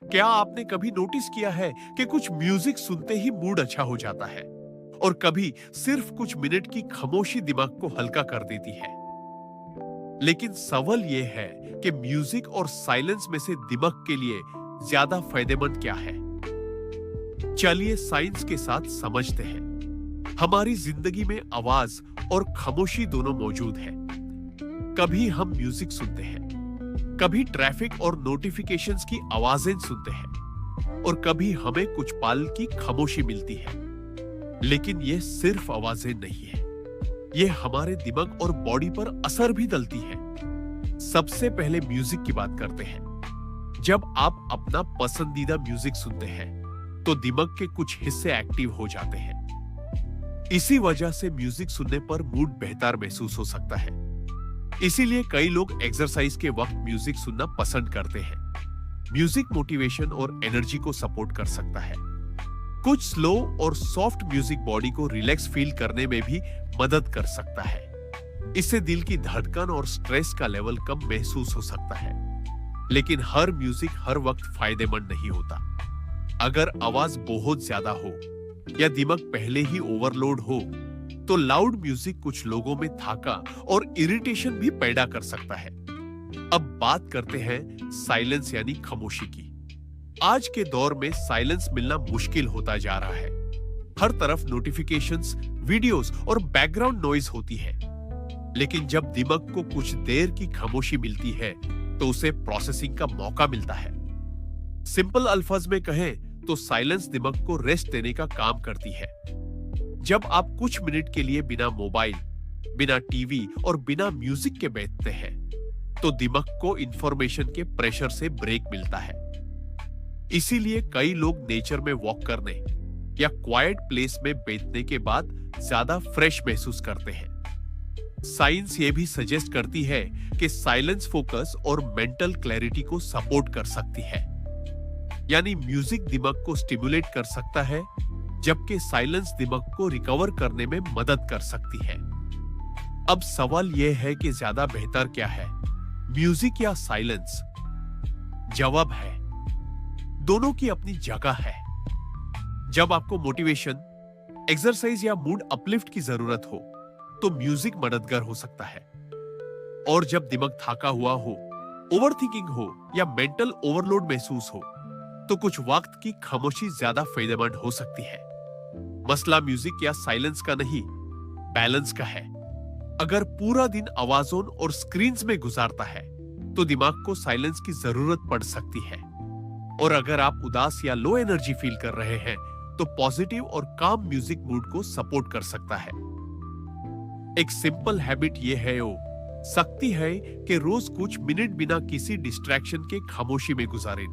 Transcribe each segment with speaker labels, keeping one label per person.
Speaker 1: क्या आपने कभी नोटिस किया है कि कुछ म्यूजिक सुनते ही मूड अच्छा हो जाता है और कभी सिर्फ कुछ मिनट की खामोशी दिमाग को हल्का कर देती है। लेकिन सवाल यह है कि म्यूजिक और साइलेंस में से दिमाग के लिए ज्यादा फायदेमंद क्या है। चलिए साइंस के साथ समझते हैं। हमारी जिंदगी में आवाज और खामोशी दोनों मौजूद है। कभी हम म्यूजिक सुनते हैं, कभी ट्रैफिक और नोटिफिकेशंस की आवाजें सुनते हैं और कभी हमें कुछ पल की खामोशी मिलती है। लेकिन ये सिर्फ आवाजें नहीं है, ये हमारे दिमाग और बॉडी पर असर भी डालती है। सबसे पहले म्यूजिक की बात करते हैं। जब आप अपना पसंदीदा म्यूजिक सुनते हैं तो दिमाग के कुछ हिस्से एक्टिव हो जाते हैं। इसी वजह से म्यूजिक सुनने पर मूड बेहतर महसूस हो सकता है। इसीलिए कई लोग एक्सरसाइज के वक्त म्यूजिक सुनना पसंद करते हैं। म्यूजिक मोटिवेशन और एनर्जी को सपोर्ट कर सकता है। कुछ स्लो और सॉफ्ट म्यूजिक बॉडी को रिलैक्स फील करने में भी मदद कर सकता है। इससे दिल की धड़कन और स्ट्रेस का लेवल कम महसूस हो सकता है। लेकिन हर म्यूजिक हर वक्त फायदेमंद नहीं होता। अगर आवाज बहुत ज्यादा हो या दिमाग पहले ही ओवरलोड हो तो लाउड म्यूजिक कुछ लोगों में थका और इरिटेशन भी पैदा कर सकता है। अब बात करते हैं साइलेंस यानी खामोशी की। आज के दौर में साइलेंस मिलना मुश्किल होता जा रहा है। हर तरफ नोटिफिकेशंस, वीडियोस और बैकग्राउंड नॉइज होती है। लेकिन जब दिमाग को कुछ देर की खामोशी मिलती है तो उसे प्रोसेसिंग का मौका मिलता है। सिंपल अल्फाज में कहें तो साइलेंस दिमाग को रेस्ट देने का काम करती है। जब आप कुछ मिनट के लिए बिना मोबाइल, बिना टीवी और बिना म्यूजिक के बैठते हैं तो दिमाग को इंफॉर्मेशन के प्रेशर से ब्रेक मिलता है। इसीलिए कई लोग नेचर में वॉक करने या क्वाइट प्लेस में बैठने के बाद ज्यादा फ्रेश महसूस करते हैं। साइंस ये भी सजेस्ट करती है कि साइलेंस फोकस और मेंटल क्लैरिटी को सपोर्ट कर सकती है। यानी म्यूजिक दिमाग को स्टिमुलेट कर सकता है, जबकि साइलेंस दिमाग को रिकवर करने में मदद कर सकती है। अब सवाल यह है कि ज्यादा बेहतर क्या है, म्यूजिक या साइलेंस? जवाब है, दोनों की अपनी जगह है। जब आपको मोटिवेशन, एक्सरसाइज या मूड अपलिफ्ट की जरूरत हो तो म्यूजिक मददगार हो सकता है। और जब दिमाग थका हुआ हो, ओवरथिंकिंग हो या मेंटल ओवरलोड महसूस हो तो कुछ वक्त की खामोशी ज्यादा फायदेमंद हो सकती है। मसला म्यूजिक या साइलेंस का नहीं, बैलेंस का है। अगर पूरा दिन आवाजों और स्क्रीन्स में गुजारता है तो दिमाग को साइलेंस की जरूरत पड़ सकती है। और अगर आप उदास या लो एनर्जी फील कर रहे हैं तो पॉजिटिव और काम म्यूजिक मूड को सपोर्ट कर सकता है। एक सिंपल हैबिट यह है सकती है कि रोज कुछ मिनट बिना किसी डिस्ट्रैक्शन के खामोशी में गुजारें।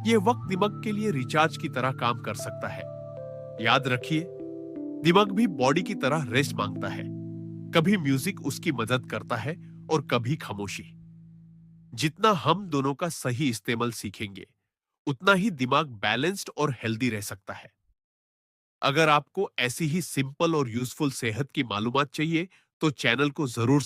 Speaker 1: यह वक्त दिमाग के लिए रिचार्ज की तरह काम कर सकता है। याद रखिए, दिमाग भी बॉडी की तरह रेस्ट मांगता है। कभी म्यूजिक उसकी मदद करता है और कभी खामोशी। जितना हम दोनों का सही इस्तेमाल सीखेंगे उतना ही दिमाग बैलेंस्ड और हेल्दी रह सकता है। अगर आपको ऐसी ही सिंपल और यूजफुल सेहत की मालूमात चाहिए तो चैनल को जरूर